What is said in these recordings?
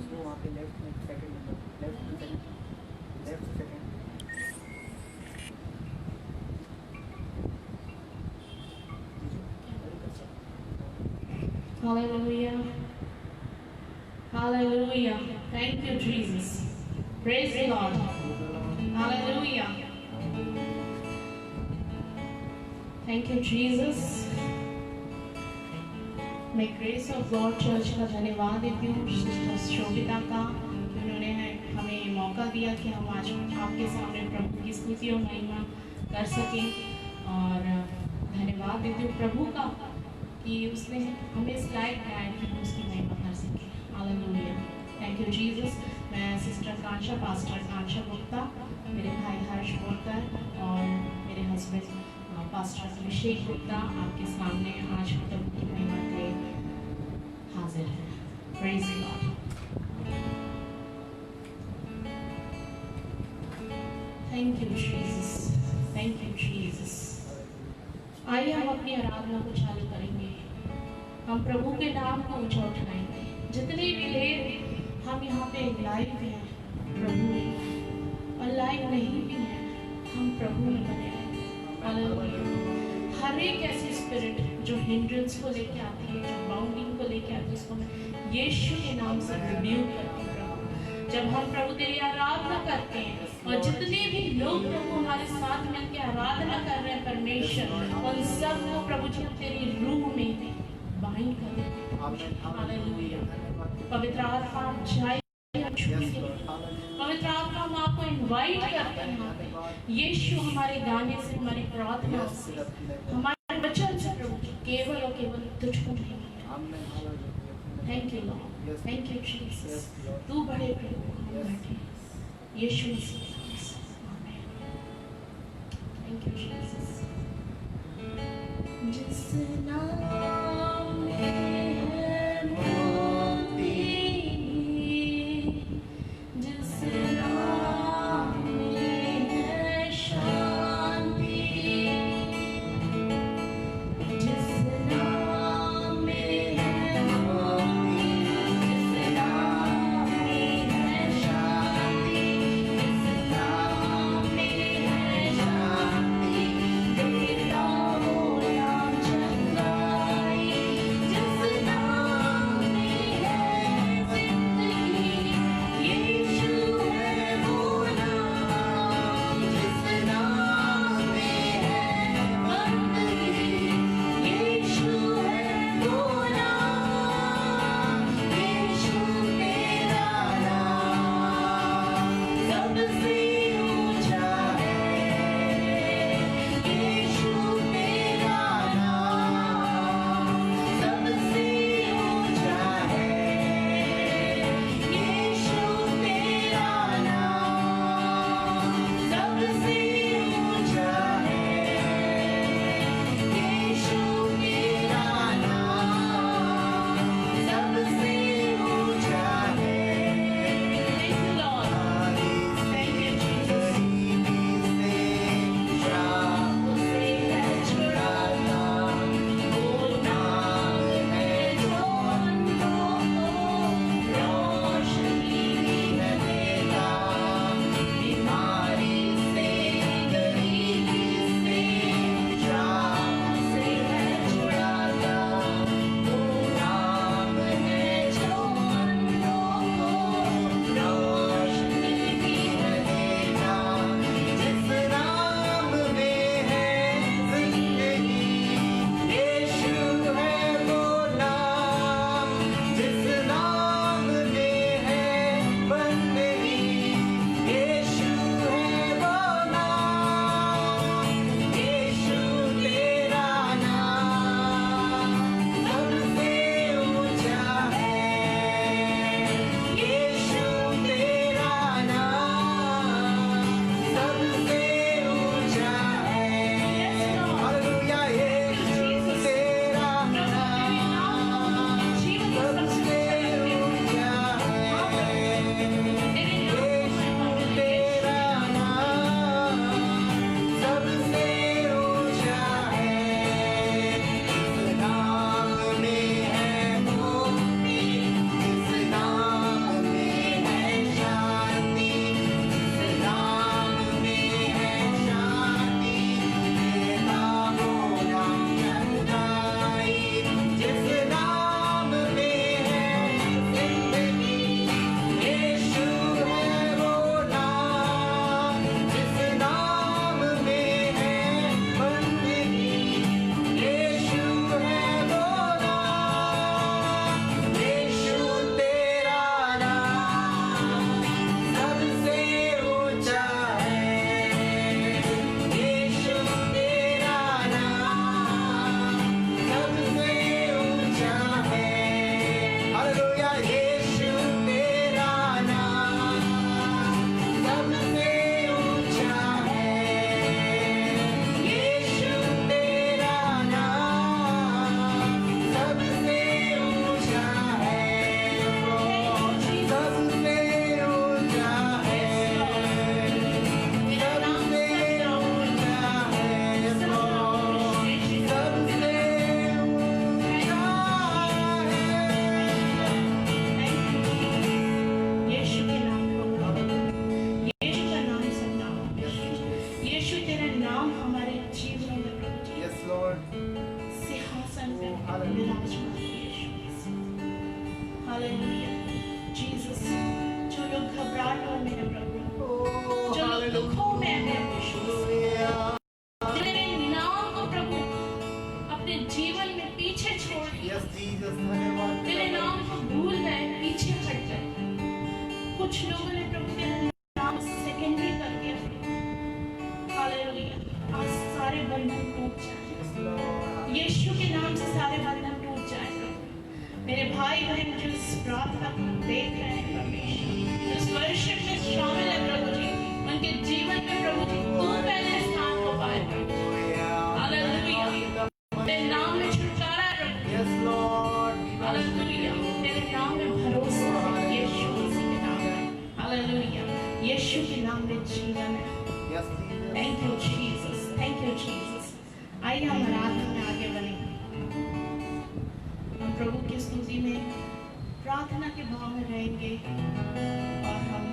वो वहाँ पे लेफ्ट में second number, left second. Hallelujah. Hallelujah. Thank you, Jesus. Praise the Lord. Hallelujah. Thank you, Jesus. मैं grace of God church का धन्यवाद देती हूँ शोभिता का कि उन्होंने हमें मौका दिया कि हम आज आपके सामने प्रभु की स्तुति और महिमा कर सकें। और धन्यवाद देती हूँ प्रभु का कि उसने हमें इस लायक बनाया कि हम उसकी महिमा कर सकें। हालेलुया। Thank you Jesus. मैं सिस्टर कांशा, पास्टर कांशा गुप्ता, मेरे भाई हर्ष बोरकर और मेरे हस्बैंड पास्टर अभिषेक गुप्ता आपके सामने आज प्रभु की महिमा के हाजिर है। Praise the Lord. Thank you Jesus, thank you Jesus. आइए हम अपनी आराधना को चालू करेंगे। हम प्रभु के नाम को ऊंचा उठाएंगे। जितनी भी देर हम यहाँ पे लाइव हैं प्रभु में, और लाइव नहीं भी हैं, हम प्रभु में बने रहें। हर एक ऐसी स्पिरिट जो हिंड्रेंस को लेके आती है, जो बाउंडिंग को लेके आती है, उसको मैं यीशु के नाम से रिब्यूक करती हूँ प्रभु। जब हम प्रभु तेरी आराधना करते हैं और जितने भी लोग प्रभु हमारे साथ मिलकर आराधना कर रहे हैं परमेश्वर, उन सब को प्रभु जी हम तेरी रूह में बाइंड कर देते हैं। हालेलुया। पवित्र आत्मा जाए, पवित्र आत्मा हम आपको इनवाइट करते हैं। यीशु हमारे गाने से, हमारी प्रार्थना से, हमारे वचन से प्रभु केवल और केवल तुझको नहीं। Thank you Lord, thank you Jesus. तू बड़े प्रभु, हम बैठे Yeshu Masih. Thank you Jesus. जिस नाम में है मुक्ति, जिस नाम में है शांति, जिस नाम में है मुक्ति, जिस नाम में है शांति, जिस नाम में है शांति, देता हो नाम चंगाई, जिस विराजमान यीशु मसीह। Hallelujah Jesus. जो लोग घबराहटों में है प्रभु, जो लोग दुखों में है यीशु मसीह, तेरे नाम को प्रभु अपने जीवन में पीछे छोड़ दिया, तेरे नाम को भूल गए, पीछे हट गए। कुछ लोगों ने प्रभु तेरा नाम सेकेंडरी कर दिया। हालेलुया। आज सारे बंधन टूट जाए यीशु के नाम से, सारे बंधन टूट जाए प्रभु। मेरे भाई बहन जो इस प्रार्थना को देख रहे हैं परमेश्वर, इस वर्शिप में शामिल है प्रभु जी, उनके जीवन में प्रभु जी तू पहले स्थान को पाए प्रभु। हालेलुया। तेरे नाम में छुटकारा है प्रभु। हालेलुया। तेरे नाम में भरोसा है यीशु मसीह के नाम में। हालेलुया। यीशु के नाम में जीवन है। Thank you Jesus, thank you Jesus. आइए हम आराधना में आगे बढ़े। हम प्रभु की स्तुति में प्रार्थना के भाव में रहेंगे और हम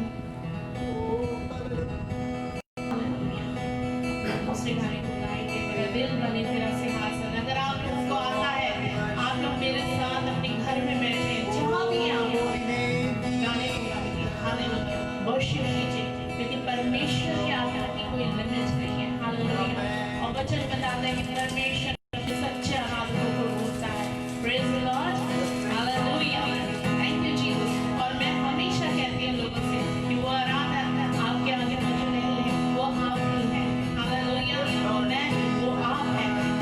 दूसरे गाने को गाएंगे। मेरा दिल बने तेरा सिंहासन। अगर आप लोगों को आता है, आप लोग मेरे साथ अपने घर में बैठे, जहाँ भी आप गाने को गाएंगे। हालेलुया। वर्शिप कीजिए, क्योंकि परमेश्वर की आत्मा की कोई लिमिट नहीं है। हालेलुया। और वचन बताते हैं कि परमेश्वर के सच्चे आराधकों को ढूंढता है। Praise the Lord. Hallelujah. Thank you Jesus. और मैं हमेशा कहती हूँ लोगों से कि वो आराधना आपके आगे मौजूद नहीं है, वो आप ही है। हालेलुया। मैं वो आप है।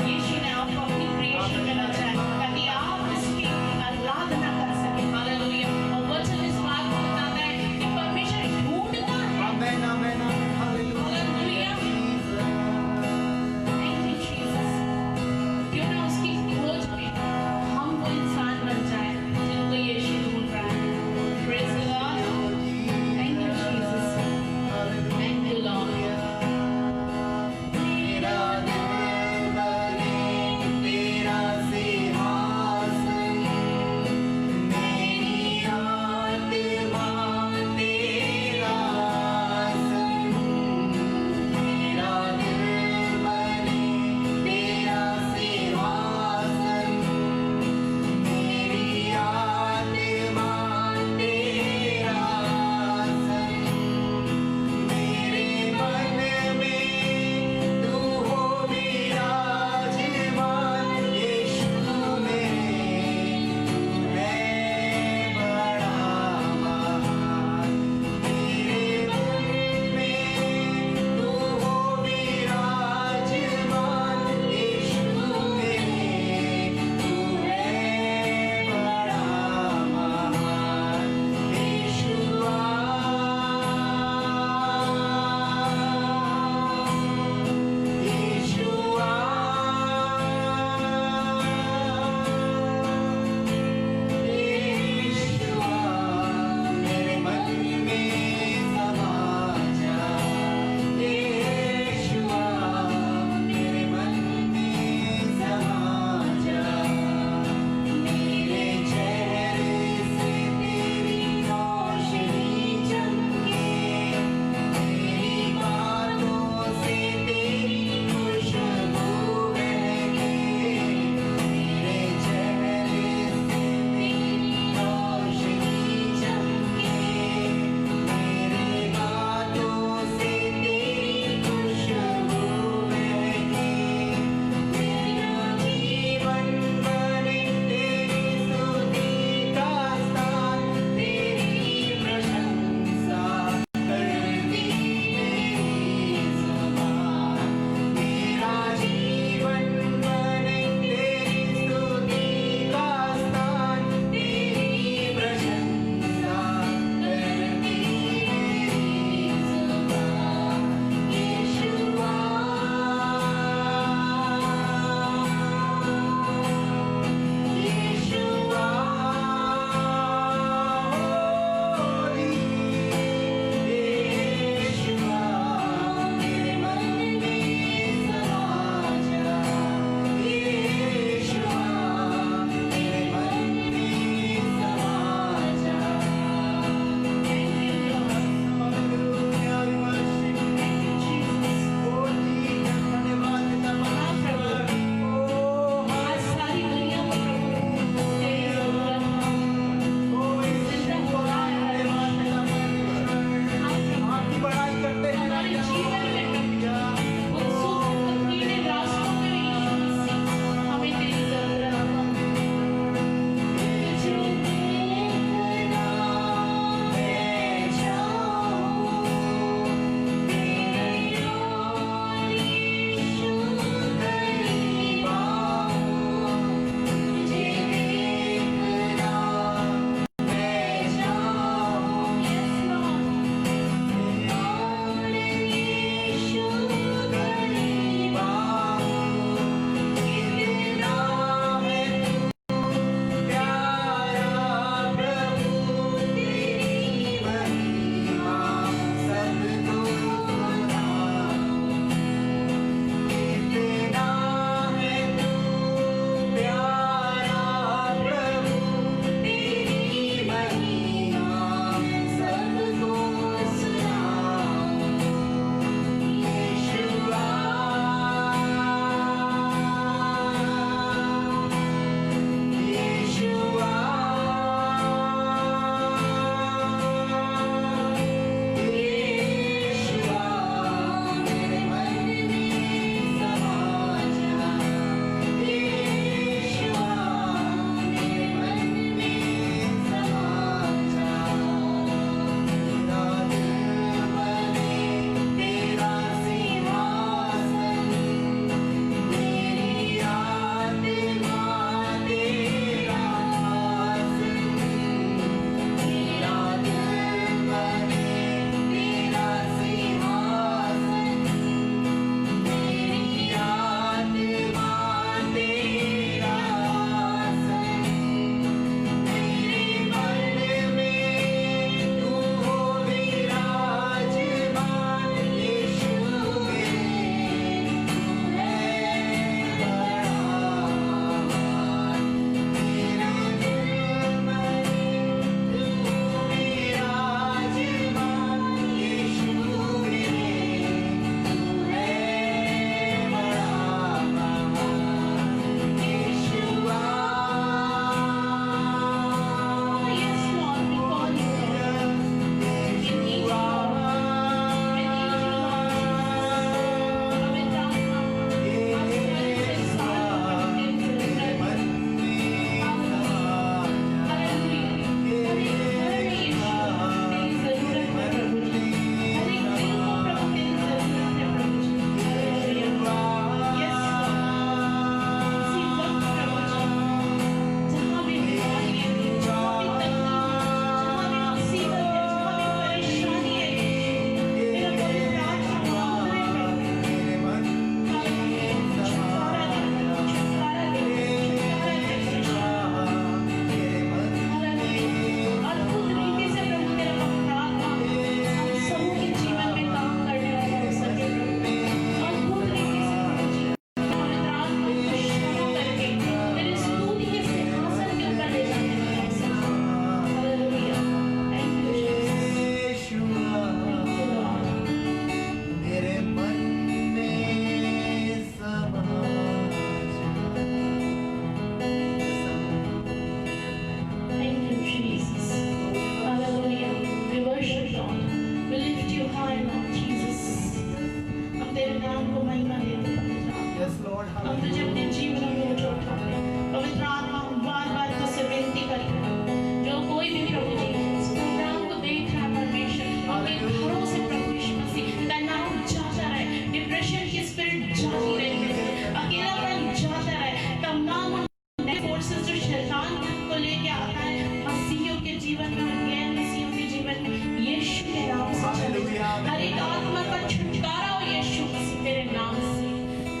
जीवन में, गैर मसीहियों के जीवन में यीशु के नाम से चले जाए। हर एक आत्मा का छुटकारा हो यीशु मसीह तेरे नाम से।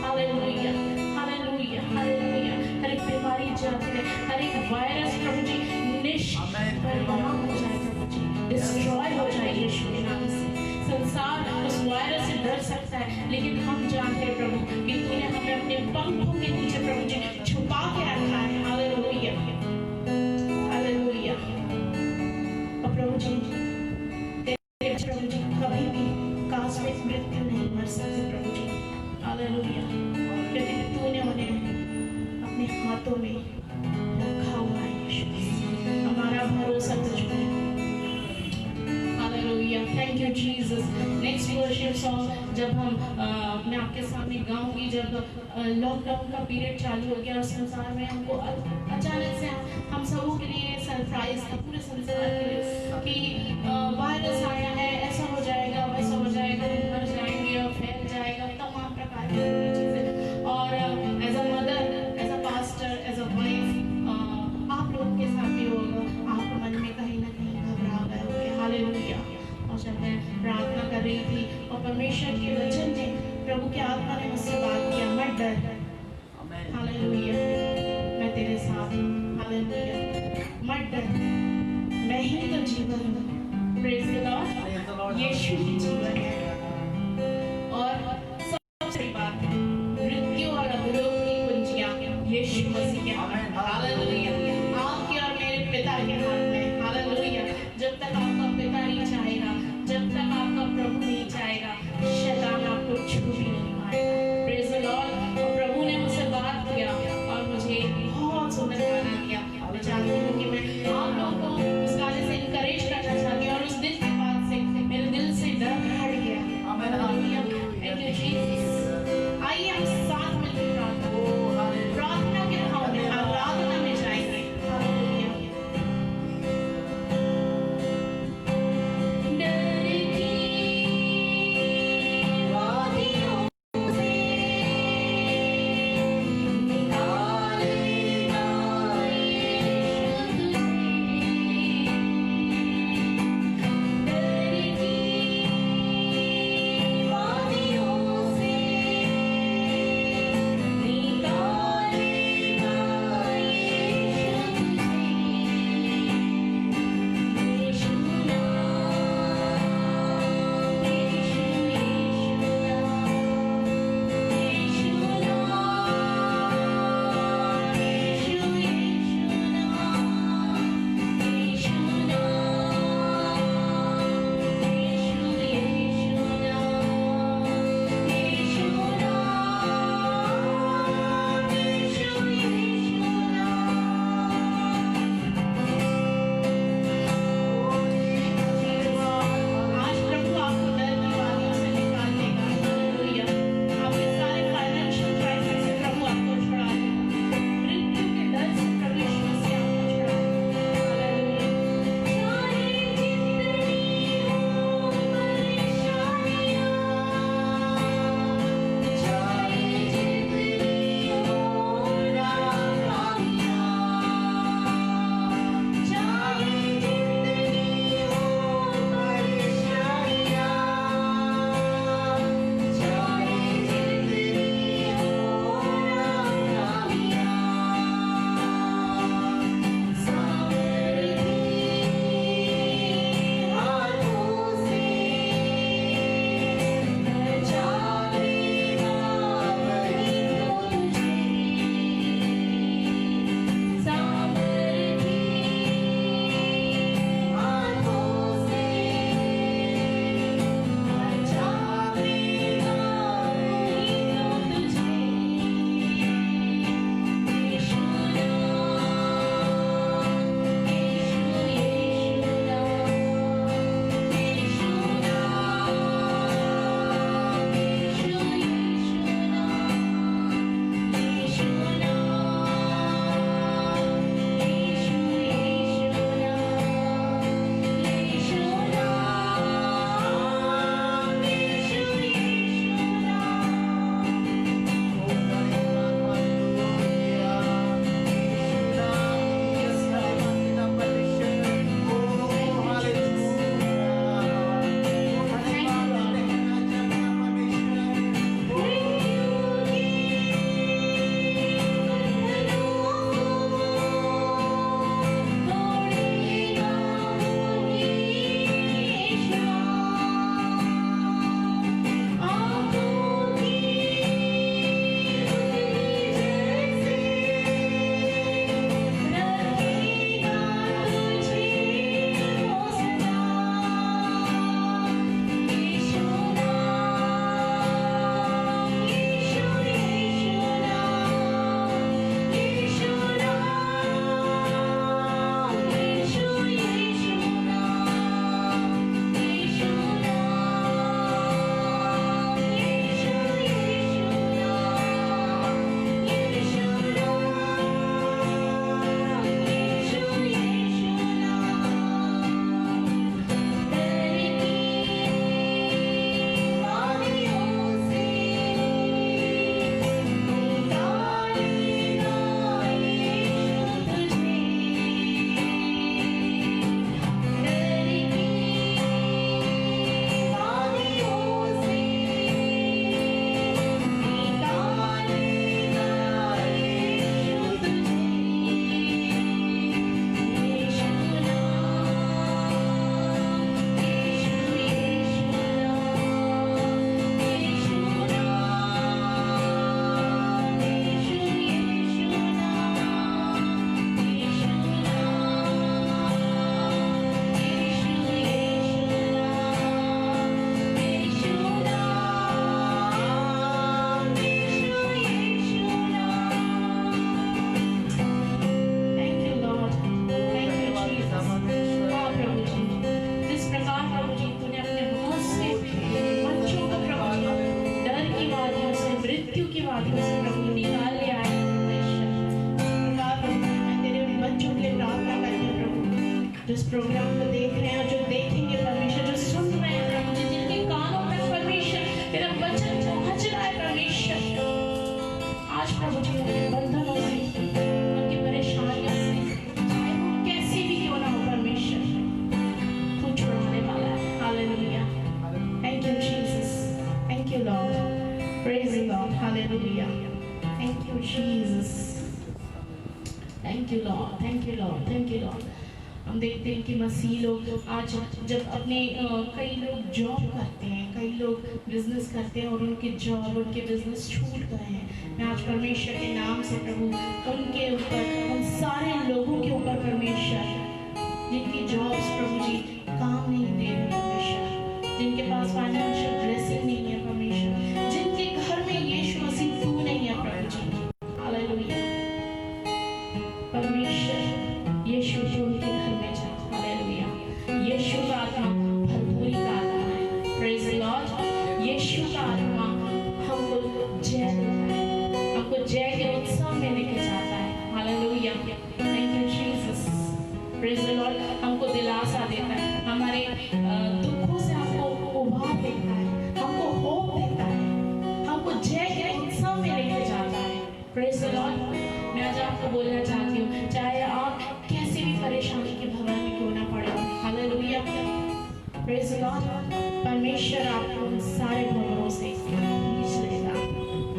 Hallelujah, hallelujah, hallelujah. हर एक बीमारी जाती है, हर एक वायरस प्रभु जी निष्प्रभाव हो जाए प्रभु जी, डिस्ट्रॉय हो जाए यीशु के नाम से। संसार उस वायरस से डर सकता है, लेकिन हम जानते हैं प्रभु कि तूने हमें अपने पंखों के नीचे प्रभु जी छुपा के रखा है। Hallelujah, hallelujah. और प्रभु जी तेरे प्रभु जी कभी भी आकस्मिक मृत्यु नहीं मर सकते प्रभु जी। हालेलुया, क्योंकि तूने उन्हें अपने हाथों में रखा हुआ है यीशु मसीह। हमारा भरोसा तुझ पर है। Hallelujah, thank you Jesus. Next worship song जब मैं आपके सामने गाऊंगी, जब लॉकडाउन का पीरियड चालू हो गया और संसार में हमको अचानक से हम सबों के लिए सरप्राइज था, पूरे संसार के लिए, कि वायरस आया है, ऐसा हो जाएगा, वैसा हो जाएगा, हम मर जाएंगे और फैल जाएगा, तमाम प्रकार की चीज़ें। और as a mother, as a pastor, as a wife, आप लोगों के साथ भी होगा, आपके मन में कहीं ना कहीं घबरा गए होंगे। हालेलुया। और जब मैं प्रार्थना कर रही थी और परमेश्वर के वचन ने, प्रभु के आत्मा ने मुझसे बात किया, मत डर, हालेलुया, मैं तेरे साथ हूँ। हालेलुया, मत डर, मैं ही तो जीवन हूँ। प्रेज़ द लॉर्ड, यीशु ही जीवन है। और सबसे बड़ी बात है, मृत्यु और अधोलोक की कुंजियाँ यीशु मसीह के हाथ में। हालेलुया, आपके और मेरे पिता के हाथ में। हालेलुया, जब तक आपका पिता नहीं चाहेगा, जब तक आपका प्रभु नहीं चाहेगा, शैतान आपको छू भी नहीं पाएगा। Praise the Lord. और प्रभु ने मुझसे बात किया और मुझे बहुत सुंदर गाना दिया। मैं चाहती हूँ कि मैं आप लोगों को उस गाने से इनकरेज करना चाहती हूँ, और उस दिन के बाद से मेरे दिल से डर हट गया। Hallelujah, thank you Jesus. आइए हम साथ मिलकर प्रार्थना के भाव में, आराधना में जाएंगे। जो इस प्रोग्राम को देख रहे हैं और जो देखेंगे परमेश्वर, जो सुन रहे हैं प्रभु जी, जिनके कानों तक परमेश्वर तेरा वचन पहुंच रहा है परमेश्वर, आज प्रभु जी उनके बंधनों से, उनकी परेशानियों से, चाहे वो कैसी भी क्यों ना हो परमेश्वर, तू छुड़ाने वाला है। Hallelujah. Thank you Jesus, thank you Lord, praise you Lord, hallelujah. Thank you Jesus, thank you Lord, thank you Lord, thank you Lord. हम देखते हैं कि मसीह लोग आज जब अपने कई लोग जॉब करते हैं, कई लोग बिजनेस करते हैं और उनके जॉब, उनके बिजनेस छूट गए हैं। मैं आज परमेश्वर के नाम से प्रभु उनके ऊपर, उन सारे लोगों के ऊपर परमेश्वर, जिनकी जॉब्स प्रभु जी काम नहीं दे रही परमेश्वर, जिनके पास फाइनेंशियल ब्लेसिंग नहीं है परमेश्वर, जिनके घर में यीशु मसीह तू नहीं है प्रभु जी, हालेलुया। परमेश्वर यीशु जो उनके घर में जा, हालेलुया। यीशु का आत्मा भरपूरी का आत्मा है, प्रेज द लॉर्ड। यीशु का आत्मा हमको जय देता है, हमको जय के उत्सव में लेके जाता है, hallelujah. Thank you Jesus, praise the Lord. हमको दिलासा देता है, हमारे दुखों से हमको उभार देता है, हमको होप देता है, हमको जय के उत्सव में लेके जाता है, प्रेज द लॉर्ड। मैं आज आपको बोलना चाहती हूँ, चाहे आप कैसी भी परेशानी के भंवर में क्यों ना पड़े, हालेलुया, प्रेज द लॉर्ड। परमेश्वर आपको उन सारे भंवरों से खींच लेगा,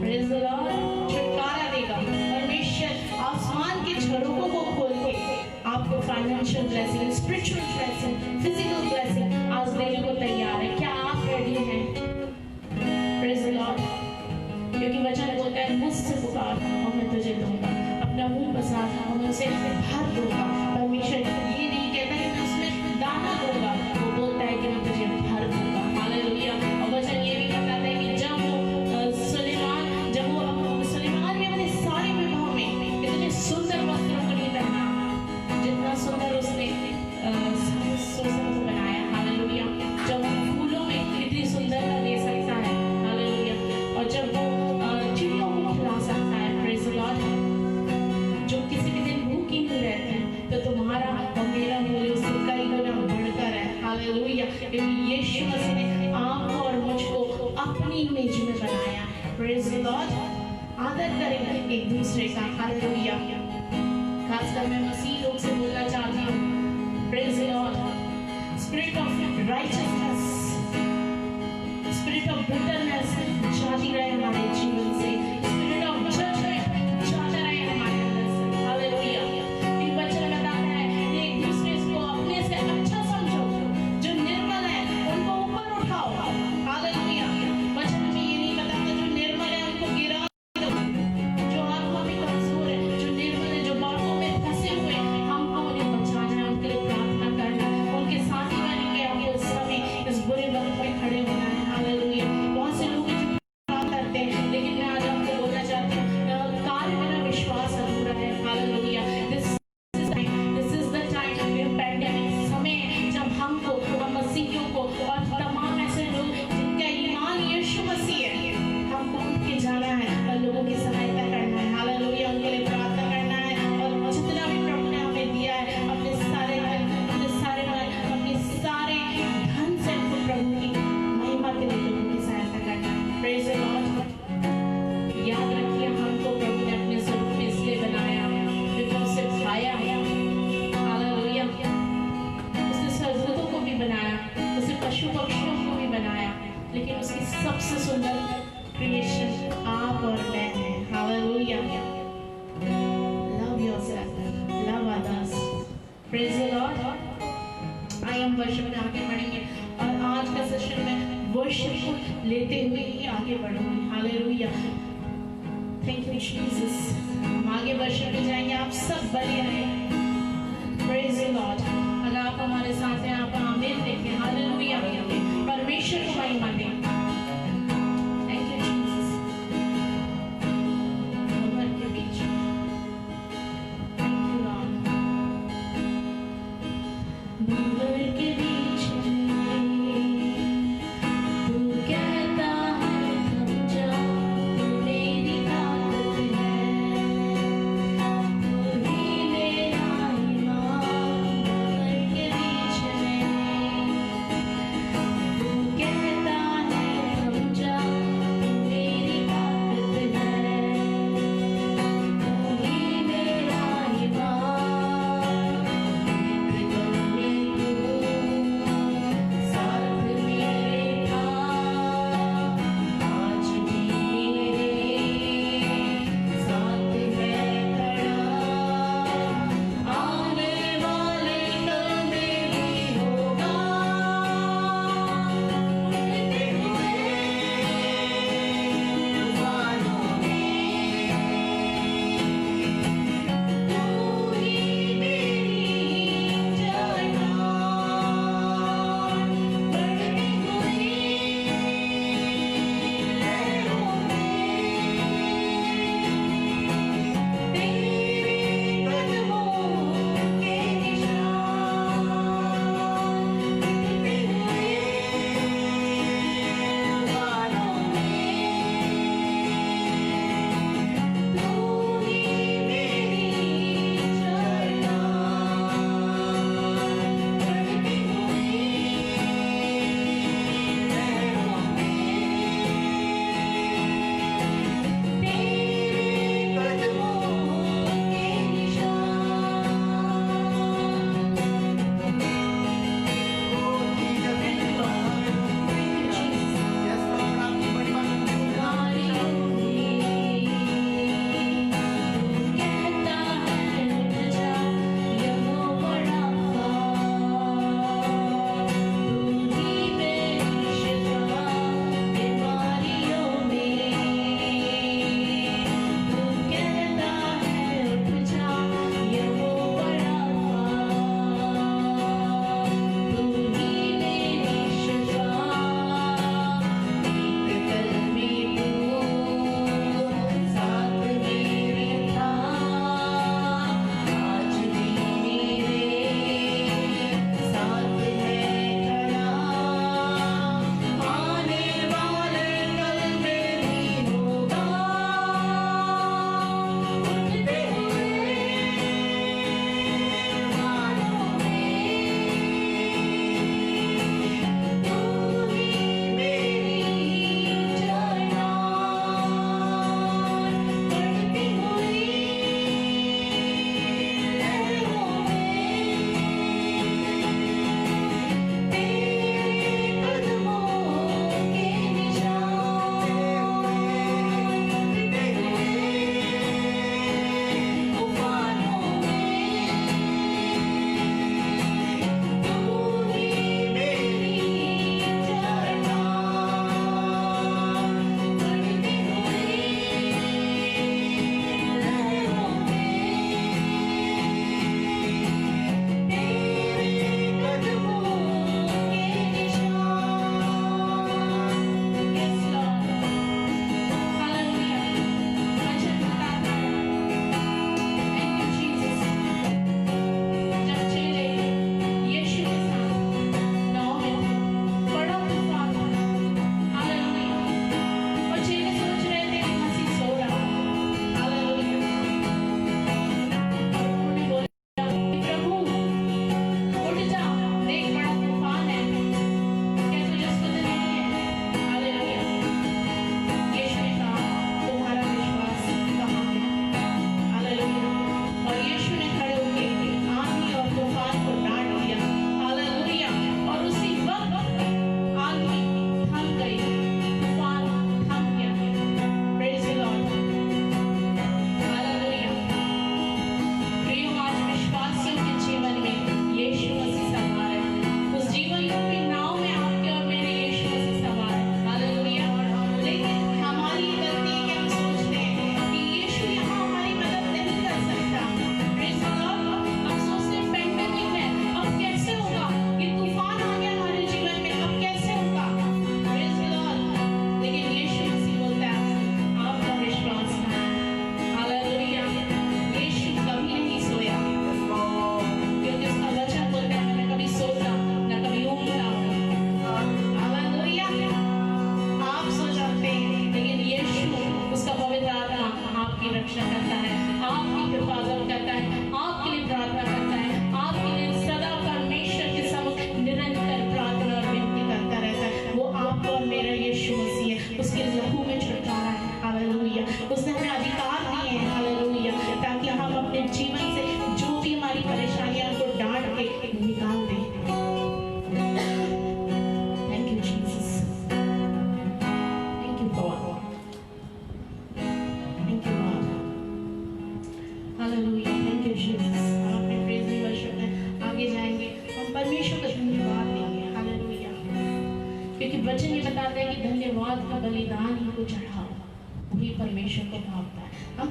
प्रेज द लॉर्ड, छुटकारा देगा। परमेश्वर आसमान के झरोखों को खोल के आपको financial blessing, spiritual blessing, physical blessing आज देने को तैयार है। क्या आप रेडी हैं? Praise the Lord. क्योंकि वचन बोलता है, मुझसे पुकार और मैं तुझे दूंगा, अपना मुंह पसार और मैं उसे भर दूंगा। परमेश्वर ये नहीं कहता कि मैं उसमें दाना दूंगा, वो बोलता है कि मैं तुझे भर दूंगा, हालेलुया। और वचन ये भी बताता है कि जब वो सुलेमान ने अपने सारे विवाह में इतने सुंदर वस्त्रों को नहीं पहना, जितना सुंदर उसने सोसन को बनाया, हालेलुया। जब वो फूलों में इतनी सुंदरता दे सकता है, हालेलुया। और जब वो चिड़ियों को खिला सकता है, प्रेज द लॉर्ड। जो किसी भी दिन भूखी नहीं रहते हैं, तो तुम्हारा और मेरा मूल्य उससे कई गुना बढ़कर है, हालेलुया। क्योंकि यीशु मसीह ने आपको और मुझको अपनी इमेज में बनाया है, प्रेज द लॉर्ड। आदर करें एक दूसरे का, हालेलुया। खासकर मैं मसीह लोग से बोलना चाहती हूँ, praise the Lord. Spirit of richness, spirit of bitterness जाती रहे हमारे जीवन से, स्पिरिट ऑफ जजमेंट जाता रहे हमारे अंदर से, हालेलुया। इन वचन बताता है कि एक दूसरे को अपने से अच्छा समझो, जो निर्मल है उनको ऊपर उठाओ, हालेलुया। वचन में ये नहीं बताता जो निर्मल है उनको गिरा दो, जो आत्मा में कमजोर है, जो निर्मल है, जो बातों में फंसे हुए, हमको उन्हें बचाना है, उनके लिए प्रार्थना करना है, उनके साथी बन के हमको उस समय इस बुरे वक्त में खड़े होना है, हालेलुया। बहुत से लोग करते हैं, लेकिन मैं आज आपको बोलना चाहती हूँ, कार्य बिना विश्वास अधूरा है, hallelujah. This is the time, ये पैंडेमिक समय है जब हमको, हम मसीहियों को और तमाम ऐसे लोग जिनका ईमान यीशु मसीह है, हमको उनके जाना है और लोगों की सहायता करना है, हालेलुया। उनके लिए प्रार्थना करना है और जितना भी प्रभु ने हमें दिया है, अपने सारे धन, अपने सारे मन, अपने सारे धन से हमको प्रभु की महिमा के लिए लोगों की सहायता करना है, प्रेज द लॉर्ड। याद रखिए, हमको प्रभु ने अपने स्वरूप में इसलिए बनाया, क्योंकि उससे भाया है, हालेलुया। उसने स्वर्गदूतों को भी बनाया, उसने पशु पक्षियों को भी बनाया, लेकिन उसकी सबसे सुंदर क्रिएशन आप और मैं हैं, hallelujah. Love yourself, love others, praise the Lord. I am worship में आगे बढ़ेंगे और आज का सेशन में वर्शिप लेते हुए ही आगे बढ़ूंगी, हालेलुया। Thank you Jesus. हम आगे वर्शिप में जाएंगे, आप सब बने रहें, प्रेज द लॉर्ड। अगर आप हमारे साथ हैं, आप आमीन देखें, हालेलुया। परमेश्वर को महिमा दें। Thank you Jesus. भंवर के बीच, थैंक यू लॉर्ड। भंवर के बीच तू कहता है थम जा, तू मेरी ताकत है, तू ही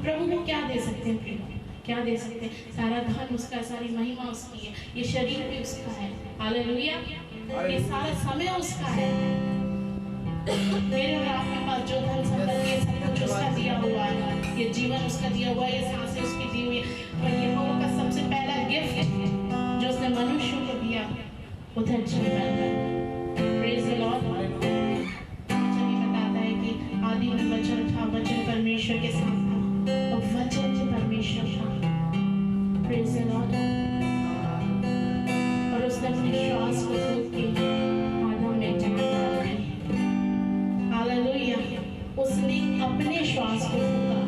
प्रभु को क्या दे सकते हैं प्रिय? क्या दे सकते हैं? सारा धन उसका, सारी महिमा उसकी है, ये शरीर भी उसका है। हालेलुया। ये सारा समय उसका है। मेरे और आपके पास जो धन संपत्ति है सब कुछ उसका दिया हुआ है, ये जीवन उसका दिया हुआ है, ये सांसें उसकी दी हुई है। और यहोवा का सबसे पहला गिफ्ट जो उसने मनुष्य को दिया वो था जीवन। Praise the Lord. वचन ही बताता है कि आदि में वचन था, वचन परमेश्वर के साथ था और वचन ही परमेश्वर था। Praise the Lord. और उसने अपने श्वास को फूंक के आदम में जान डाल दी। हालेलुया। उसने अपने श्वास को फूंका।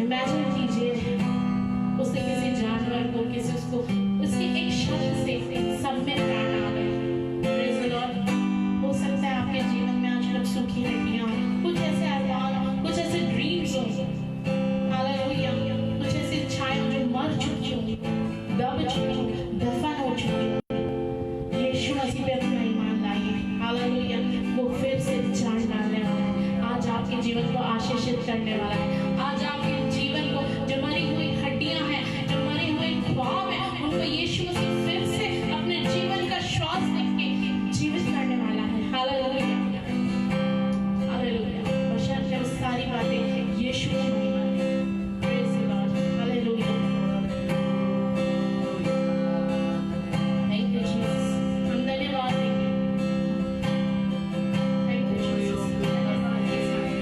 इमेजिन कीजिए, उसने किसी जानवर को, किसी उसको, उसके एक शब्द से सब में प्राण आ गए। Praise the Lord. हो सकता है आपके जीवन में आज तक सूखी हड्डियां, कुछ ऐसे अरमान, कुछ ऐसे ड्रीम्स हो, हालेलुया, कुछ ऐसी इच्छाएं जो मर चुकी होंगी, दब चुकी होंगी, दफन हो चुकी होंगी। यीशु मसीह पे अपना ईमान लाइए। हालेलुया। वो फिर से जान डालने वाला है। आज आपके जीवन को आशीषित करने वाला है। आज आपके जीवन को, जो मरी हुई हड्डियां हैं, जो मरे हुए ख्वाब हैं, उनको यीशु मसीह फिर से अपने जीवन का श्वास देके जीवित करने वाला है। हालेलुया। हालेलुया। बशर्ते वो सारी बातें यीशु की महिमा है। Praise the Lord. Hallelujah. Thank you Jesus. हम धन्यवाद देंगे। Thank you Jesus. धन्यवाद के साथ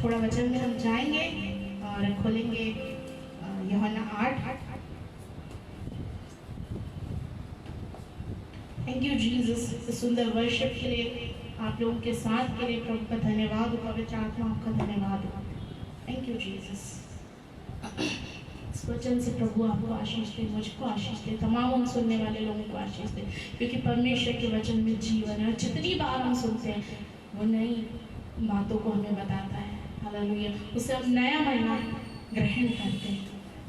थोड़ा वचन में हम जाएंगे और खोलेंगे यूहन्ना 8। थैंक यू जीसस, सुंदर वर्शिप के लिए, आप लोगों के साथ के लिए प्रभु का धन्यवाद हो, पवित्र आत्मा आपका धन्यवाद हो। Thank you Jesus. इस वचन से प्रभु आपको आशीष दे, मुझको आशीष दे, तमाम उन सुनने वाले लोगों को आशीष दे, क्योंकि परमेश्वर के वचन में जीवन है और जितनी बार हम सुनते हैं वो नई बातों को हमें बताता है। हालेलुया, उसे हम नया महीना ग्रहण करते हैं।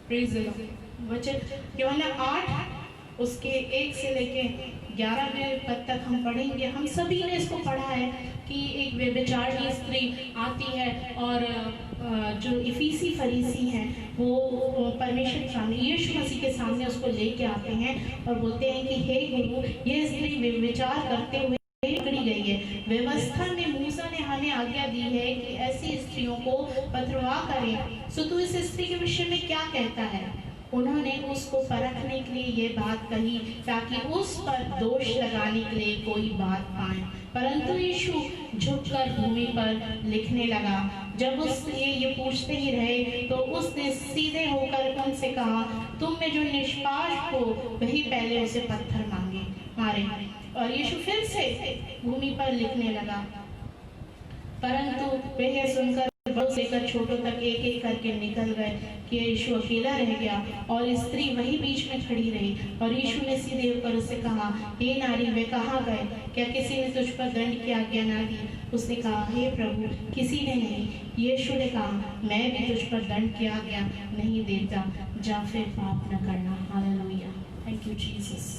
Praise the Lord. वचन यूहन्ना 8 उसके 1 से लेके 11वें पद तक हम पढ़ेंगे। हम सभी ने इसको पढ़ा है कि एक व्यभिचारिणी स्त्री आती है और जो इफिसी फरीसी हैं वो परमेश्वर के सामने, यीशु मसीह के सामने उसको लेके आते हैं और बोलते हैं कि हे गुरु, ये स्त्री व्यभिचार करते हुए पकड़ी गई है। व्यवस्था में मूसा ने हमें आज्ञा दी है कि ऐसी स्त्रियों को पथरवाह करें, सो तू इस स्त्री के विषय में क्या कहता है? उन्होंने उसको परखने के लिए ये बात कही ताकि उस पर दोष लगाने के लिए कोई बात पाए। परंतु यीशु झुककर भूमि पर लिखने लगा। जब उससे ये पूछते ही रहे तो उसने सीधे होकर उनसे कहा, तुम में जो निष्पाप हो वही पहले उसे पत्थर मारे। और यीशु फिर से भूमि पर लिखने लगा। परंतु वे यह सुनकर बड़ों से लेकर छोटों तक एक एक करके निकल गए कि यीशु अकेला रह गया और स्त्री वही बीच में खड़ी रही। और यीशु ने सीधे होकर उससे कहा, हे नारी, वे कहाँ गए? क्या किसी ने तुझ पर दंड की आज्ञा ना दी? उसने कहा, हे प्रभु, किसी ने नहीं। यीशु ने कहा, मैं भी तुझ पर दंड की आज्ञा नहीं देता, जा फिर पाप न करना। Hallelujah, thank you Jesus.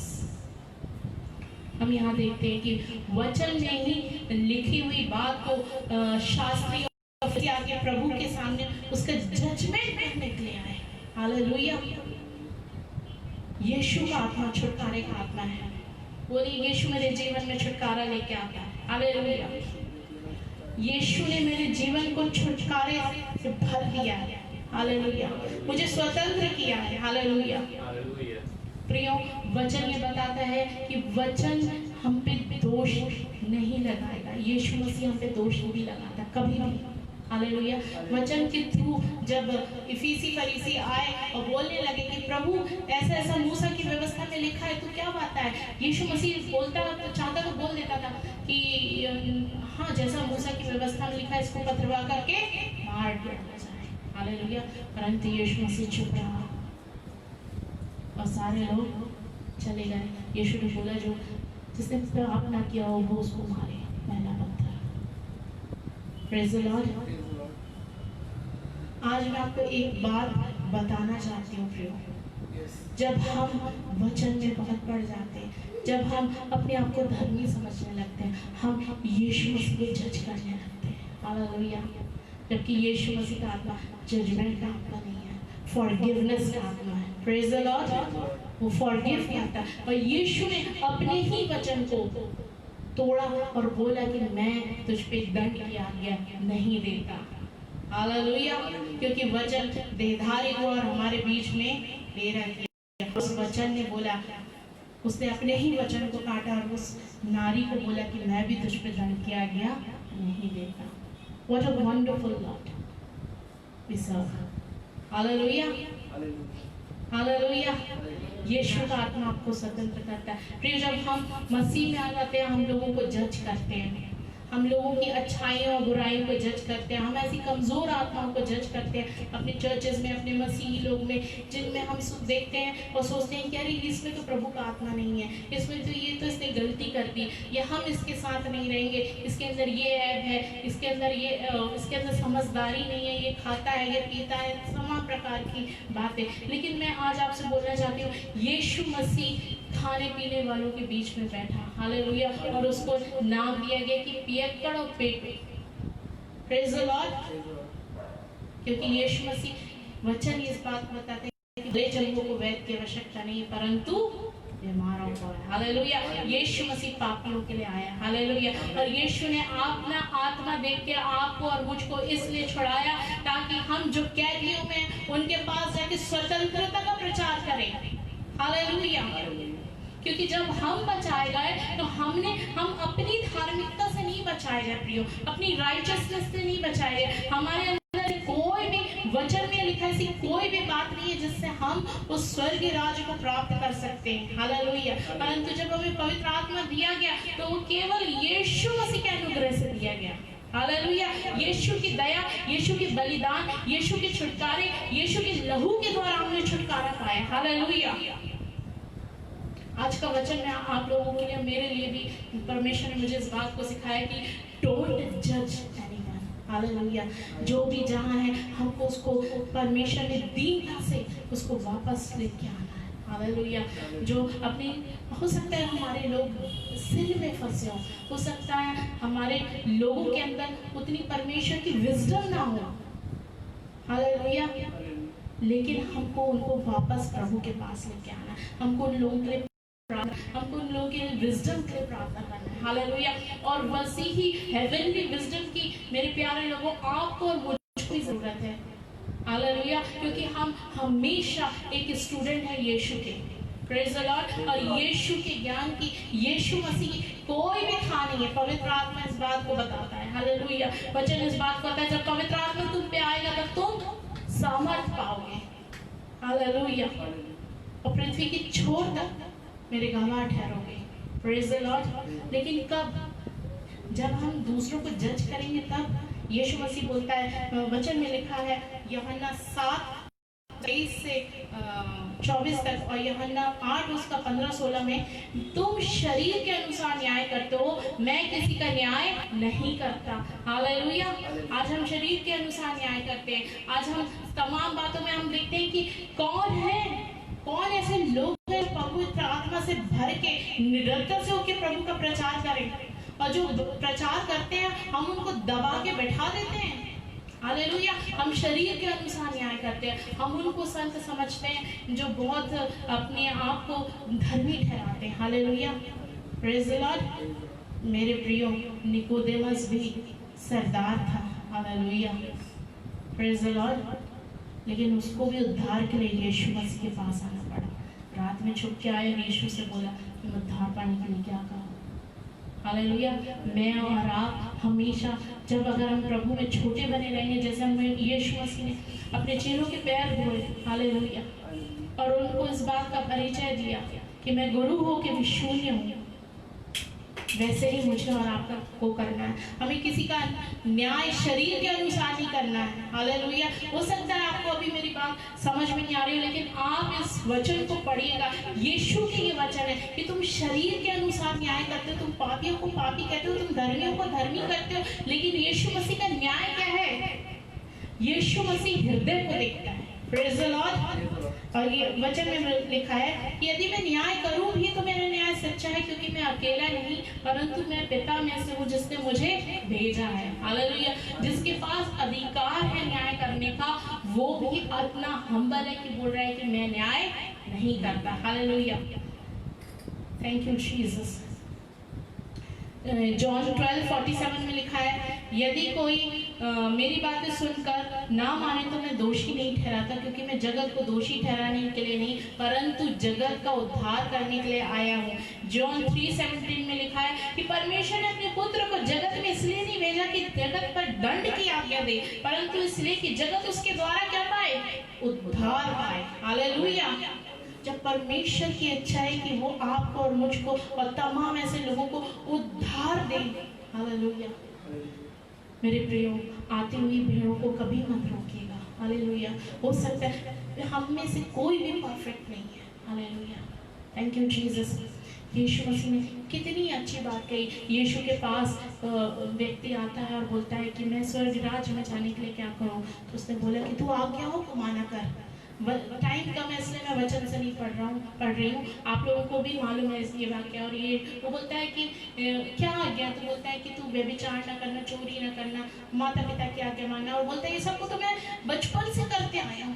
हम यहाँ देखते हैं कि वचन में ही लिखी हुई बात को शास्त्री आगे प्रभु के सामने उसका जजमेंट करने के लिए आए। हालेलुया, यीशु का आत्मा छुटकारे का आत्मा है। बोलिए, यीशु मेरे जीवन में छुटकारा लेके आता है। हालेलुया, यीशु ने मेरे जीवन को छुटकारे से भर दिया है। हालेलुया, मुझे स्वतंत्र किया है। हालेलुया, प्रियो, वचन ये बताता है कि वचन हम पे दोष नहीं लगाएगा। यीशु मसीह हम पे दोष नहीं लगाता कभी भी। हालेलुया, वचन के थ्रू जब इफिसी फरीसी आए और बोलने लगे कि प्रभु ऐसा ऐसा मूसा की व्यवस्था में लिखा है, तो क्या बात है? यीशु मसीह बोलता तो चाहता तो बोल देता था कि हाँ, जैसा मूसा की व्यवस्था में लिखा है इसको पथरवाह करके मार दिया जाए। हालेलुया, परंतु यीशु मसीह चुप रहा और सारे लोग चले गए। यीशु ने बोला, जो जिसने पाप ना किया हो वो उसको मारे, पहला पत्थर। Praise the Lord. आज मैं आपको एक बात बताना चाहती हूँ प्रियो, जब हम वचन में बहुत पड़ जाते हैं, जब हम अपने आप को धर्मी समझने लगते हैं, हम यीशु मसीह को जज करने लगते हैं। हालेलुया, जबकि यीशु मसीह का आत्मा जजमेंट का आत्मा नहीं है, फॉरगिवनेस का आत्मा है। प्रेज़ द लॉर्ड, वो फॉरगिव करता है। और यीशु ने अपने ही वचन को तोड़ा और बोला कि मैं तुझ पे दंड की आज्ञा नहीं देता। हालेलुया, क्योंकि वचन देहधारी हुआ और हमारे बीच में डेरा किया। उस वचन ने बोला, उसने अपने ही वचन को काटा और उस नारी को बोला कि मैं भी तुझ पे दंड की आज्ञा नहीं देता। What a wonderful Lord we serve. Hallelujah, hallelujah. Yeshu का आत्मा आपको स्वतंत्र करता है। फिर जब हम मसीह में आ जाते हैं, हम लोगों को जज करते हैं, हम लोगों की अच्छाइयों और बुराइयों को जज करते हैं, हम ऐसी कमज़ोर आत्माओं को जज करते हैं अपने चर्चेस में, अपने मसीही लोग में, जिनमें हम देखते हैं और सोचते हैं कि अरे इसमें तो प्रभु का आत्मा नहीं है, इसमें तो ये तो इसने गलती कर दी, या हम इसके साथ नहीं रहेंगे, इसके अंदर ये ऐब है, इसके अंदर समझदारी नहीं है, ये खाता है, ये पीता है, तमाम प्रकार की बातें। लेकिन मैं आज आपसे बोलना चाहती हूँ, यीशु मसीह खाने पीने वालों के बीच में बैठा। हालेलुया, और उसको नाम दिया गया कि पियक्कड़ और पेट। प्रेज़ द लॉर्ड, क्योंकि यीशु मसीह वचन इस बात को बताते हैं कि बुरे चंगों को वैद्य की आवश्यकता नहीं, परंतु बीमारों को है। हालेलुया, यीशु मसीह पापियों के लिए आया। हालेलुया, और यीशु ने अपना आत्मा देख के आपको और मुझको इसलिए छुड़ाया ताकि हम जो कैदियों में उनके पास जाके स्वतंत्रता का प्रचार करें। हालेलुया, क्योंकि जब हम बचाए गए तो हम अपनी धार्मिकता से नहीं बचाए गए प्रियो, अपनी राइचसनेस से नहीं बचाए गए, हमारे अंदर कोई भी वचन में लिखा ऐसी कोई भी बात नहीं है जिससे हम उस स्वर्गीय राज्य को प्राप्त कर सकते हैं। हालेलुया। परंतु जब हमें पवित्र आत्मा दिया गया तो वो केवल यीशु मसीह के अनुग्रह से दिया गया। हालेलुया। यीशु की दया, यीशु की बलिदान, यीशु के छुटकारे, यीशु के लहू के द्वारा हमने छुटकारा पाया। हालेलुया। आज का वचन मैं आप लोगों के लिए, मेरे लिए भी परमेश्वर ने मुझे इस बात को सिखाया कि डोंट जज एनीवन। हालेलुया। जो भी जहाँ है हमको उसको परमेश्वर ने दीनता से उसको वापस लेके आना है। हालेलुया। जो अपनी, हो सकता है हमारे लोग सिन में फंसे हो सकता है हमारे लोगों के अंदर उतनी परमेश्वर की विजडम ना हो। हालेलुया। लेकिन हमको उनको वापस प्रभु के पास लेके आना है। हमको उन लोगों के लिए हमको उन लोगों के विजडम के लिए प्रार्थना करना है। हालेलुया। और वैसी ही हेवनली विजडम की मेरे प्यारे लोगों आपको और मुझको भी जरूरत है। हालेलुया। क्योंकि हम हमेशा एक स्टूडेंट है यीशु के। Praise the Lord. और यीशु के ज्ञान की, यीशु मसीह की कोई भी था नहीं है। पवित्र आत्मा इस बात को बताता है। हालेलुया। वचन इस बात को बताता है जब पवित्र आत्मा तुम पे आएगा तब तुम सामर्थ पाओगे। हालेलुया। और पृथ्वी की छोर तक मेरे गवाह ठहरोगे। Praise the Lord. लेकिन कब? जब हम दूसरों को जज करेंगे तब। यीशु मसीह बोलता है, वचन में लिखा है यूहन्ना 7:23 से 24 तक और यूहन्ना 8 उसका 15-16 में, तुम शरीर के अनुसार न्याय करते हो, मैं किसी का न्याय नहीं करता। हालेलुया। आज हम शरीर के अनुसार न्याय करते हैं। आज हम तमाम बातों में हम देखते हैं कि कौन ऐसे लोग हैं पवित्र आत्मा से भर के निरंतर से होकर प्रभु का प्रचार करें, और जो प्रचार करते हैं हम उनको दबा के बैठा देते हैं। हालेलुया। हम शरीर के अनुसार न्याय करते हैं। हम उनको संत समझते हैं जो बहुत अपने आप को धर्मी ठहराते हैं। हालेलुया। Praise the Lord. मेरे प्रियो, निकोदेमस भी सरदार था। हालेलुया। Praise the Lord. लेकिन उसको भी उद्धार के लिए यीशु मसीह के पास आना पड़ा। रात में छुप के आए, यीशु से बोला तुम उद्धार पाने के लिए क्या करो। हालेलुया। मैं और आप हमेशा जब अगर हम प्रभु में छोटे बने रहेंगे, जैसे हमें यीशु मसीह ने अपने चेलों के पैर धोए। हालेलुया। और उनको इस बात का परिचय दिया कि मैं गुरु हो के भी शून्य हूँ, वैसे ही मुझे और आपको करना है। हमें किसी का न्याय शरीर के अनुसार नहीं करना है। हालेलुया। हो सकता है आपको अभी मेरी बात समझ में नहीं आ रही है, लेकिन आप इस वचन को पढ़िएगा। यीशु के ये वचन है कि तुम शरीर के अनुसार न्याय करते हो, तुम पापियों को पापी कहते हो, तुम धर्मियों को धर्मी करते हो, लेकिन यीशु मसीह का न्याय क्या है? यीशु मसीह हृदय को देखता है। Praise the Lord. और ये वचन में लिखा है कि यदि मैं न्याय करूं भी तो मेरा न्याय सच्चा है, क्योंकि मैं अकेला नहीं परंतु मैं पिता में से हूं जिसने मुझे भेजा है। हालेलुया। जिसके पास अधिकार है न्याय करने का, वो भी इतना हम्बल है कि बोल रहा है कि मैं न्याय नहीं करता। Hallelujah. Thank you Jesus. John 12:47 में लिखा है, यदि कोई मेरी बातें सुनकर ना माने तो मैं दोषी नहीं ठहराता, क्योंकि मैं जगत को दोषी ठहराने के लिए नहीं परंतु जगत का उद्धार करने के लिए आया हूँ। जॉन 3:17 में लिखा है कि परमेश्वर ने अपने पुत्र को जगत में इसलिए नहीं भेजा कि जगत पर दंड की आज्ञा दे, परंतु इसलिए कि जगत उसके द्वारा क्या पाए? उद्धार पाए। हालेलुया। जब परमेश्वर की इच्छा है कि वो आपको और मुझको और तमाम ऐसे लोगों को उद्धार दे। हालेलुया। मेरे प्रियो, आती हुई भीड़ों को कभी मत रोकिएगा। हालेलुया। हो सकता है हम में से कोई भी परफेक्ट नहीं है। Hallelujah. Thank you Jesus. Yeshu Masih ने कितनी अच्छी बात कही। यीशु के पास व्यक्ति आता है और बोलता है कि मैं स्वर्ग राज्य में जाने के लिए क्या करूं? तो उसने बोला कि तू आज्ञाओं को माना कर। टाइम कम है इसलिए मैं वचन से नहीं पढ़ रही हूँ। आप लोगों को भी मालूम है ये वाक्य। और ये वो बोलता है कि क्या आज्ञा? तो बोलता है कि तू व्यभिचार ना करना, चोरी ना करना, माता पिता की आज्ञा मानना। और बोलता है ये सबको तो मैं बचपन से करते आया हूँ।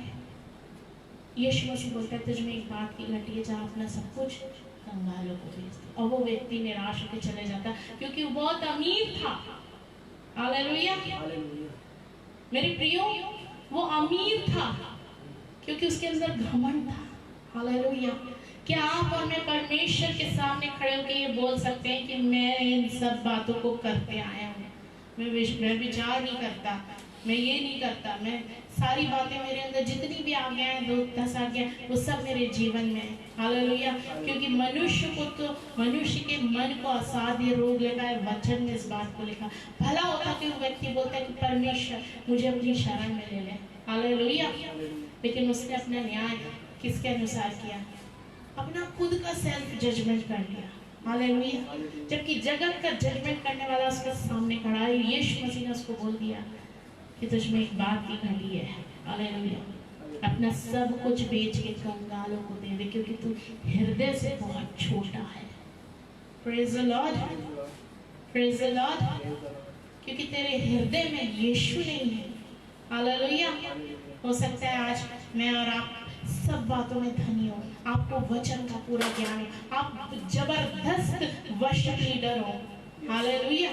यीशु मसीह बोलता है तुझ में एक बात की घटी है, जहाँ अपना सब कुछ कंगालों को भेज दे। और वो व्यक्ति निराश होकर चले जाता क्योंकि वो बहुत अमीर था। हालेलुया। मेरे प्रियो, वो अमीर था क्योंकि उसके अंदर घमंड था। हालेलुया। क्या आप और मैं परमेश्वर के सामने खड़े होकर ये बोल सकते हैं कि मैं इन सब बातों को करते आया हूँ? मैं विचार नहीं करता, मैं ये नहीं करता, मैं सारी बातें मेरे अंदर जितनी भी आज्ञाएं हैं, 10 आज्ञाएं, वो सब मेरे जीवन में है। हालेलुया। क्योंकि मनुष्य के मन को असाध्य रोग लगा है, वचन में इस बात को लिखा। भला होता कि वो व्यक्ति बोलता है कि परमेश्वर मुझे अपनी शरण में ले ले। हालेलुया। लेकिन उसने अपना न्याय किसके अनुसार किया? अपना खुद का सेल्फ जजमेंट कर लिया। हालेलुया। जबकि जगत का जजमेंट करने वाला उसके सामने खड़ा है। यीशु मसीह ने उसको बोल दिया कि तुझ में एक बात की घटी है। हालेलुया। अपना सब कुछ बेच के कंगालों को दे दे, क्योंकि तू हृदय से बहुत छोटा है। Praise the Lord, praise the Lord. क्योंकि तेरे हृदय में यीशु नहीं है। हालेलुया। हो सकता है आज मैं और आप सब बातों में धनी हो, आपको वचन का पूरा ज्ञान हो, आप जबरदस्त वर्शिप लीडर हो। हालेलुया।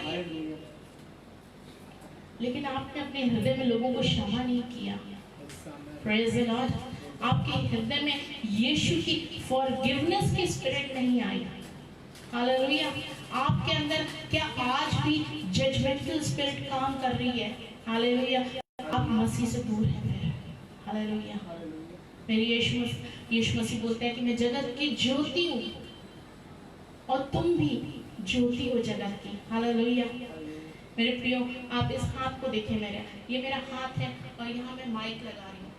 लेकिन आपने अपने हृदय में लोगों को क्षमा नहीं किया। Praise the Lord. आपके हृदय में यीशु की फॉरगिवनेस की स्पिरिट नहीं आई। हालेलुया। आपके अंदर क्या आज भी जजमेंटल स्पिरिट काम कर रही है? हालेलुया। आप मसीह से दूर हैं। हालेलुया। मेरी यीशु मसीह बोलते हैं कि मैं जगत की ज्योति हूँ और तुम भी ज्योति हो जगत की। हालेलुया। मेरे प्रियो, आप इस हाथ को देखें। ये मेरा हाथ है और यहाँ मैं माइक लगा रही हूँ।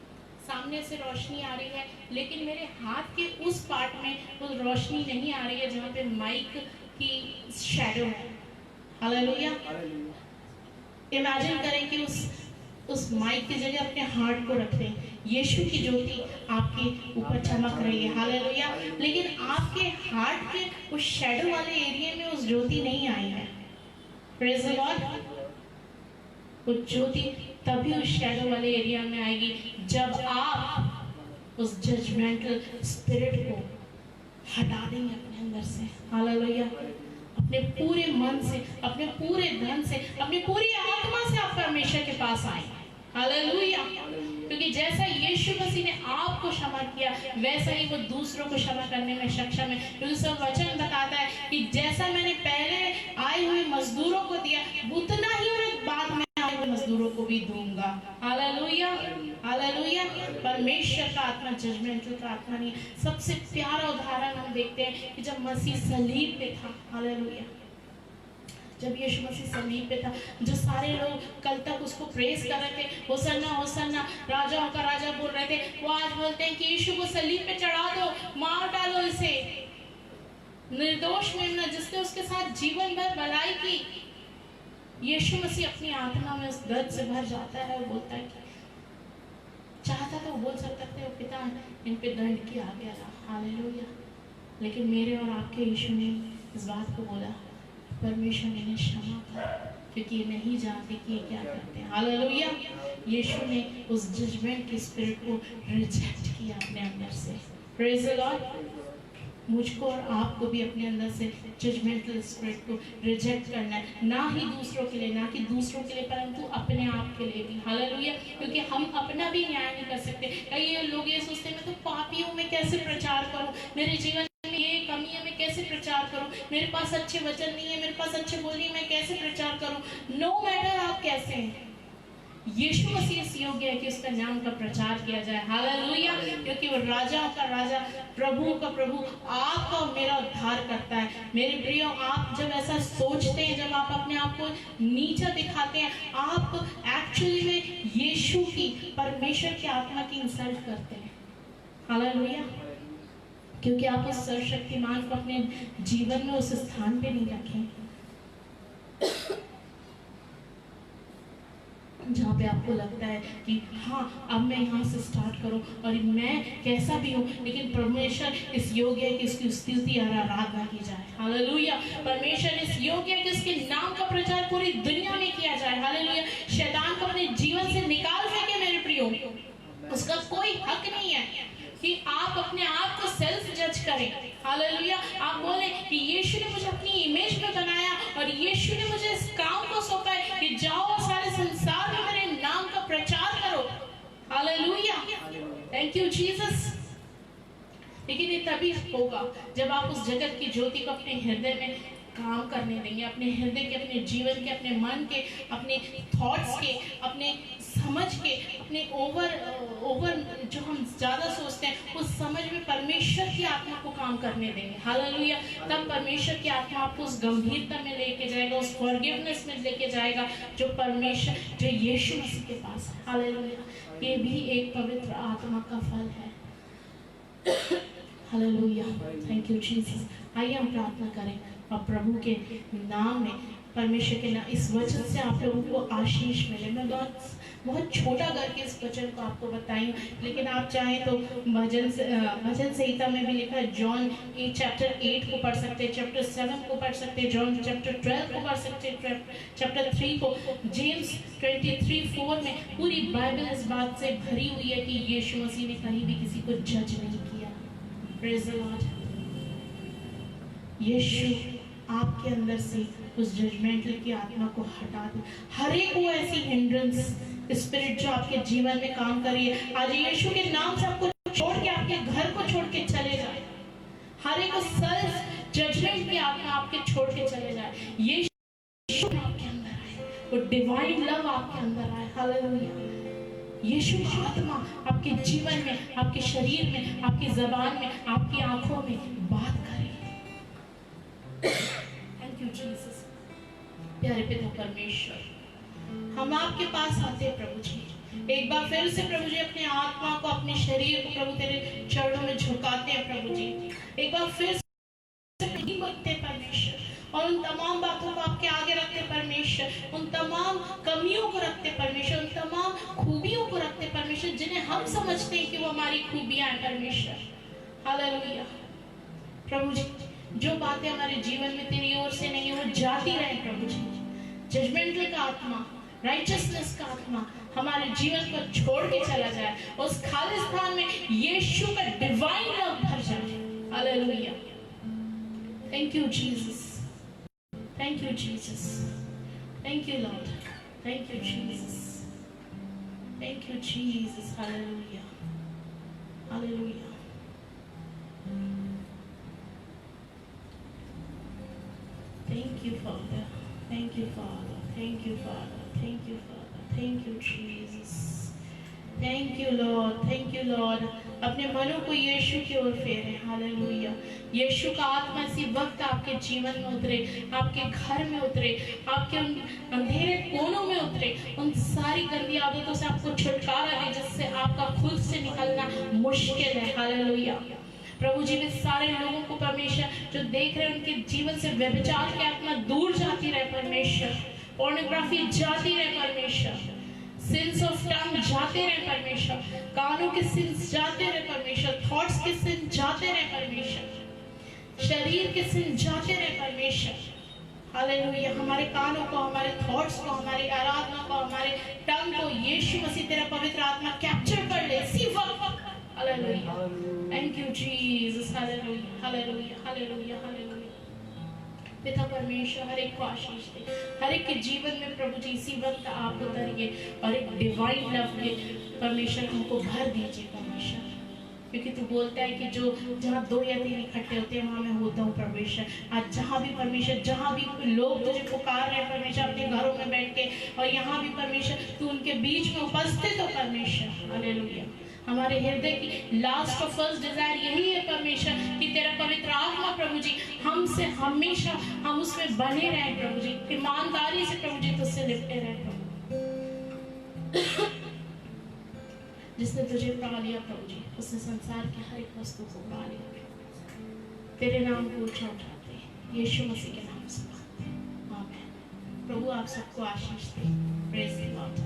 सामने से रोशनी आ रही है, लेकिन मेरे हाथ के उस पार्ट में वो रोशनी नहीं आ रही है जहाँ पे माइक की शैडो है। हालेलुया। इमेजिन करें कि उस माइक की जगह अपने हार्ट को रख लें। यीशु की ज्योति आपके ऊपर चमक रही है। हालेलुया। लेकिन आपके हार्ट के उस शैडो वाले एरिया में उस ज्योति नहीं आई है। Praise the Lord. वो ज्योति तभी उस शैडो वाले एरिया में आएगी जब आप उस जजमेंटल स्पिरिट को हटा देंगे अपने अंदर से। हालेलुया। अपने पूरे मन से, अपने पूरे धन से, अपनी पूरी आत्मा से आप परमेश्वर के पास आए। हालेलुया। क्योंकि जैसा यीशु मसीह ने आपको क्षमा किया, वैसा ही वो दूसरों को क्षमा करने में सक्षम है। क्योंकि सब वचन बताता है कि जैसा मैंने पहले आए हुए मजदूरों को दिया, उतना ही मैं बाद में आए हुए मजदूरों को भी दूंगा। हालेलुया। हालेलुया। परमेश्वर का आत्मा जजमेंटल का आत्मा नहीं। सबसे प्यारा उदाहरण हम देखते हैं कि जब मसीह सलीब पे था। हालेलुया। जब यीशु मसीह सलीब पे था, जो सारे लोग कल तक उसको प्रेज कर रहे थे, होसन्ना होसन्ना, राजाओं का राजा बोल रहे थे, वो आज बोलते हैं कि यीशु को सलीब पे चढ़ा दो, मार डालो इसे। निर्दोष मेमना जिसने उसके साथ जीवन भर भलाई की। यीशु मसीह अपनी आत्मा में उस दर्द से भर जाता है और बोलता है कि चाहता तो बोल सकता थे, पिता इन पे दंड की आज्ञा ला। हालेलुया। लेकिन मेरे और आपके यीशु ने इस बात को बोला, परमेश्वर ने क्षमा कर, क्योंकि ये नहीं जानते कि ये क्या करते हैं। हालेलुया। यीशु ने उस जजमेंट के स्पिरिट को रिजेक्ट किया अपने अंदर से। Praise the Lord. मुझको और आपको भी अपने अंदर से जजमेंटल स्पिरिट को रिजेक्ट करना है, ना ही दूसरों के लिए, ना कि दूसरों के लिए, परंतु अपने आप के लिए भी। हालेलुया। क्योंकि हम अपना भी न्याय नहीं कर सकते। कई लोग ये सोचते हैं मैं तो पापी हूँ, मैं कैसे प्रचार करूँ, मेरे जीवन में ये कमी है, मैं कैसे प्रचार करूँ, मेरे पास अच्छे वचन नहीं है, मेरे पास अच्छे बोली, मैं कैसे प्रचार करूँ। नो मैटर आप कैसे हैं, यीशु मसीह इस योग्य है कि उसका नाम का प्रचार किया जाए। हालेलुया। क्योंकि वो राजाओं का राजा, प्रभु का प्रभु, आपका और मेरा उद्धार करता है। मेरे प्रियो, आप जब ऐसा सोचते हैं, जब आप अपने आप को नीचा दिखाते हैं, आप एक्चुअली में यीशु की, परमेश्वर की आत्मा की इंसल्ट करते हैं। हालेलुया। क्योंकि आप उस सर्वशक्तिमान को अपने जीवन में उस स्थान पे नहीं रखें जहाँ पे आपको लगता है कि हाँ अब मैं यहाँ से स्टार्ट करूँ और मैं कैसा भी हूँ, लेकिन परमेश्वर इस योग्य है कि उसकी स्तुति और आराधना की जाए। हालेलुया। परमेश्वर इस योग्य है कि उसके नाम का प्रचार पूरी दुनिया में किया जाए। हालेलुया। शैतान को अपने जीवन से निकाल फेंके मेरे प्रियो। उसका कोई हक नहीं है कि आप अपने आप को सेल्फ जज करें। हालेलुया। आप बोले कि यीशु ने मुझे अपनी इमेज में बनाया और यीशु ने मुझे इस काम को सौंपा है कि जाओ सारे संसार में मेरे नाम का प्रचार करो। हालेलुया। Thank you Jesus. लेकिन ये तभी होगा जब आप उस जगत की ज्योति को अपने हृदय में काम करने देंगे, अपने हृदय के, अपने जीवन के, अपने मन के, अपने थॉट्स के, अपने समझ के, अपने ओवर जो हम ज़्यादा सोचते हैं उस समझ में परमेश्वर की आत्मा को काम करने देंगे। हालेलुया। तब परमेश्वर की आत्मा आपको उस गंभीरता में लेके जाएगा, उस फॉरगिवनेस में लेके जाएगा जो परमेश्वर, जो यीशु मसीह के पास है। हालेलुया। ये भी एक पवित्र आत्मा का फल है। हालेलुया। Thank you Jesus. आइए हम प्रार्थना करें और प्रभु के नाम में, परमेश्वर के नाम, इस वचन से आप लोगों को आशीष मिले। मैं बहुत छोटा करके इस वचन को आपको बताई, लेकिन आप चाहें तो भजन संहिता में भी लिखा है, जॉन चैप्टर 8 को पढ़ सकते हैं, चैप्टर 7 को पढ़ सकते हैं, जॉन चैप्टर 12 को पढ़ सकते हैं, चैप्टर 3 को, जेम्स 23:4 में पूरी बाइबल इस बात से भरी हुई है कि यीशु मसीह ने कहीं भी किसी को जज नहीं किया। Praise the Lord. यीशु आपके अंदर से उस जजमेंटल की आत्मा को हटा दे। हर एक वो ऐसी हिंड्रेंस स्पिरिट जो आपके जीवन में काम कर रही है, आज यीशु के नाम से आपको छोड़ के, आपके घर को छोड़ के चले जाए। हर एक सेल्फ जजमेंट की आत्मा आपके छोड़ के चले जाए। यीशु आपके अंदर आए, वो डिवाइन लव आपके अंदर आए। हालेलुया। यीशु की आत्मा आपके जीवन में, आपके शरीर में, आपकी जबान में, आपकी आंखों में बात करे। Thank you Jesus. प्यारे पिता परमेश्वर, हम आपके पास आते हैं प्रभु जी। एक बार फिर से प्रभु जी अपने आत्मा को, अपने शरीर को प्रभु तेरे चरणों में झुकाते हैं प्रभु जी। एक बार फिर से बोलते हैं परमेश्वर, और उन तमाम बातों को आपके आगे रखते परमेश्वर, उन तमाम कमियों को रखते परमेश्वर, उन तमाम खूबियों को रखते परमेश्वर जिन्हें हम समझते हैं कि वो हमारी खूबियां हैं परमेश्वर। हालेलुया। प्रभु जी, जो बातें हमारे जीवन में तेरी ओर से नहीं है वो जाती रहे प्रभु जी। जजमेंटल का आत्मा, राइचसनेस का आत्मा हमारे जीवन को छोड़ के चला जाए, उस खालिस्तान में यीशु का डिवाइन लव भर जाए। Hallelujah. Thank you Jesus, thank you Jesus, thank you Lord, thank you Jesus, thank you Jesus. Hallelujah, hallelujah. Thank you, Father. Thank you, Father. Thank you, Father. Thank you, Father. Thank you, Jesus. Thank you, Lord. Thank you, Lord. अपने मनों को यीशु की ओर फेरें। Hallelujah. Yeshu का आत्मा इसी वक्त आपके जीवन में उतरे, आपके घर में उतरे, आपके अंधेरे कोनों में उतरे, उन सारी गंदी आदतों से आपको छुटकारा दे जिससे आपका खुद से निकलना मुश्किल है। हालेलुया। प्रभु जी, में सारे लोगों को परमेश्वर जो देख रहे हैं उनके जीवन से व्यभिचार की आत्मा दूर जाती रहे परमेश्वर, पोर्नोग्राफी जाती रहे परमेश्वर, सिंस ऑफ टंग जाते रहे परमेश्वर, कानों के सिंस जाते रहे परमेश्वर, थॉट्स के सिंस जाते रहे परमेश्वर, शरीर के सिंस जाते रहे परमेश्वर। हालेलुया। हमारे कानों को, हमारे थॉट्स को, हमारी आराधना को, हमारे टंग को यीशु मसीह तेरा पवित्र आत्मा कैप्चर कर ले इसी वक्त। Hallelujah. Thank you, Jesus. Hallelujah. Hallelujah. Hallelujah. Hallelujah. पिता परमेश्वर हर एक को आशीष दे, हर एक के जीवन में प्रभु जी इसी वक्त आप उतरिए और एक डिवाइन लव के परमेश्वर हमको भर दीजिए परमेश्वर, क्योंकि तू बोलता है कि जो जहाँ 2 या 3 इकट्ठे होते हैं वहाँ मैं होता हूँ परमेश्वर। आज जहाँ भी परमेश्वर, जहाँ भी लोग तुझे पुकार रहे हैं परमेश्वर अपने घरों में बैठ के, और यहाँ भी परमेश्वर तू उनके बीच में उपस्थित हो परमेश्वर। हालेलुया। हमारे हृदय की लास्ट और फर्स्ट डिजायर यही है परमेश्वर कि तेरा पवित्र आत्मा प्रभु जी हमसे हमेशा, हम उसमें बने रहें प्रभु जी, ईमानदारी से प्रभु जी तुझसे लिपटे रहे प्रभु। जिसने तुझे पा लिया प्रभु जी उसने संसार की हर एक वस्तु को पा लिया। तेरे नाम को ऊंचा उठाते हैं यीशु मसीह के नाम से मांगते हैं, आमीन। प्रभु आप सबको आशीष दे। Praise the Lord.